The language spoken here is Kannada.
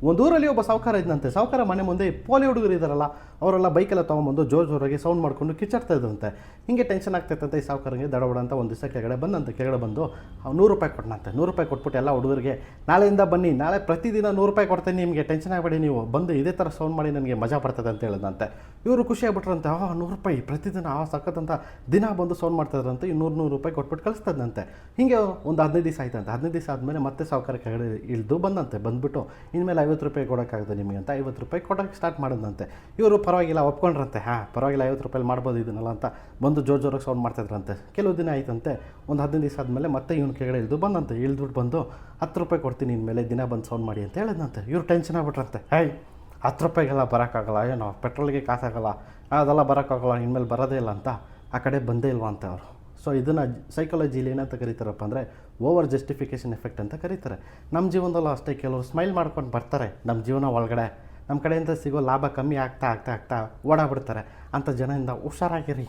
ಒಂದು ಊರಲ್ಲಿ ಒಬ್ಬ ಸಾಹುಕಾರ ಇದ್ದಂತೆ. ಸಾಹುಕಾರ ಮನೆ ಮುಂದೆ ಪೋಲಿ ಹುಡುಗರು ಇದ್ದಾರಲ್ಲ, ಅವರೆಲ್ಲ ಬೈಕೆಲ್ಲ ತೊಗೊಂಬಂದು ಜೋರಾಗಿ ಸೌಂಡ್ ಮಾಡ್ಕೊಂಡು ಕಿಚ್ಚಾಡ್ತಾ ಇದ್ದಂತೆ. ಹಿಂಗೆ ಟೆನ್ಷನ್ ಆಗ್ತೈತಂತೆ ಈ ಸಾಹುಕಾರಿಗೆ. ದಡಬಡ ಅಂತ ಒಂದು ದಿವಸ ಕೆಳಗಡೆ ಬಂದಂತೆ. ಕೆಳಗಡೆ ಬಂದು ₹100 ಕೊಟ್ಟನಂತೆ. ₹100 ಕೊಟ್ಬಿಟ್ಟು ಎಲ್ಲ ಹುಡುಗರಿಗೆ, ನಾಳೆಯಿಂದ ಬನ್ನಿ, ನಾಳೆ ಪ್ರತಿದಿನ ₹100 ಕೊಡ್ತೀನಿ ನಿಮಗೆ, ಟೆನ್ಷನ್ ಆಗಬೇಡಿ, ನೀವು ಬಂದು ಇದೇ ಥರ ಸೌಂಡ್ ಮಾಡಿ ನನಗೆ ಮಜಾ ಬರ್ತದೆ ಅಂತ ಹೇಳಿದಂತೆ. ಇವರು ಖುಷಿ ಆಗ್ಬಿಟ್ರಂತೆ. ₹100 ಪ್ರತಿದಿನ ಸಖತ್ತಂತ ದಿನ ಬಂದು ಸೌಂಡ್ ಮಾಡ್ತಾಯಿದ್ರಂತೆ. ₹100 ಕೊಟ್ಬಿಟ್ಟು ಕಳಿಸ್ತದಂತೆ. ಹೀಗೆ ಒಂದು 15 ದಿವಸ ಆಯ್ತಂತೆ. 15 ದಿವಸ ಆದಮೇಲೆ ಮತ್ತೆ ಸಾಹುಕಾರ ಕೆಳಗಡೆ ಇಳಿದು ಬಂದಂತೆ. ಬಂದುಬಿಟ್ಟು ಇನ್ಮೇಲೆ ₹50 ಕೊಡೋಕ್ಕಾಗುತ್ತೆ ನಿಮಗೆ ಅಂತ ₹50 ಕೊಡೋಕ್ಕೆ ಸ್ಟಾರ್ಟ್ ಮಾಡಿದಂತೆ. ಇವರು ಪರವಾಗಿಲ್ಲ ಒಪ್ಕೊಂಡ್ರಂತೆ. ಪರವಾಗಿಲ್ಲ ₹50 ಮಾಡ್ಬೋದು ಇದನ್ನೆಲ್ಲ ಅಂತ ಬಂದು ಜೋರಾಗಿ ಸೌಂಡ್ ಮಾಡ್ತಾಯಿದ್ರಂತೆ. ಕೆಲವು ದಿನ ಆಯ್ತಂತೆ. ಒಂದು 15 ದಿವಸ ಆದಮೇಲೆ ಮತ್ತೆ ಇವನು ಕೆಳಗಡೆ ಇಳಿದು ಬಂದಂತೆ. ಇಳಿದ್ಬಿಟ್ಟು ಬಂದು ₹10 ಕೊಡ್ತೀನಿ ಇನ್ಮೇಲೆ ದಿನ ಬಂದು ಸೌಂಡ್ ಮಾಡಿ ಅಂತ ಹೇಳಿದಂತೆ. ಇವ್ರು ಟೆನ್ಷನ್ ಆಗ್ಬಿಟ್ರಂತೆ. ₹10 ಬರೋಕ್ಕಾಗಲ್ಲ, ಏನೋ ಪೆಟ್ರೋಲ್ಗೆ ಕಾಸಾಗಲ್ಲ, ಅದೆಲ್ಲ ಬರೋಕ್ಕಾಗಲ್ಲ, ಇನ್ಮೇಲೆ ಬರೋದೇ ಇಲ್ಲ ಅಂತ ಆ ಕಡೆ ಬಂದೇ ಇಲ್ವಾ ಅಂತ ಅವರು. ಸೊ ಇದನ್ನು ಸೈಕಾಲಜಿಲಿ ಏನಂತ ಕರೀತಾರಪ್ಪ ಅಂದರೆ ಓವರ್ ಜಸ್ಟಿಫಿಕೇಷನ್ ಎಫೆಕ್ಟ್ ಅಂತ ಕರೀತಾರೆ. ನಮ್ಮ ಜೀವನದಲ್ಲೂ ಅಷ್ಟೇ, ಕೆಲವರು ಸ್ಮೈಲ್ ಮಾಡ್ಕೊಂಡು ಬರ್ತಾರೆ ನಮ್ಮ ಜೀವನ ಒಳಗಡೆ, ನಮ್ಮ ಕಡೆಯಿಂದ ಸಿಗೋ ಲಾಭ ಕಮ್ಮಿ ಆಗ್ತಾ ಓಡಾಡ್ಬಿಡ್ತಾರೆ. ಅಂಥ ಜನದಿಂದ ಹುಷಾರಾಗಿರಿ.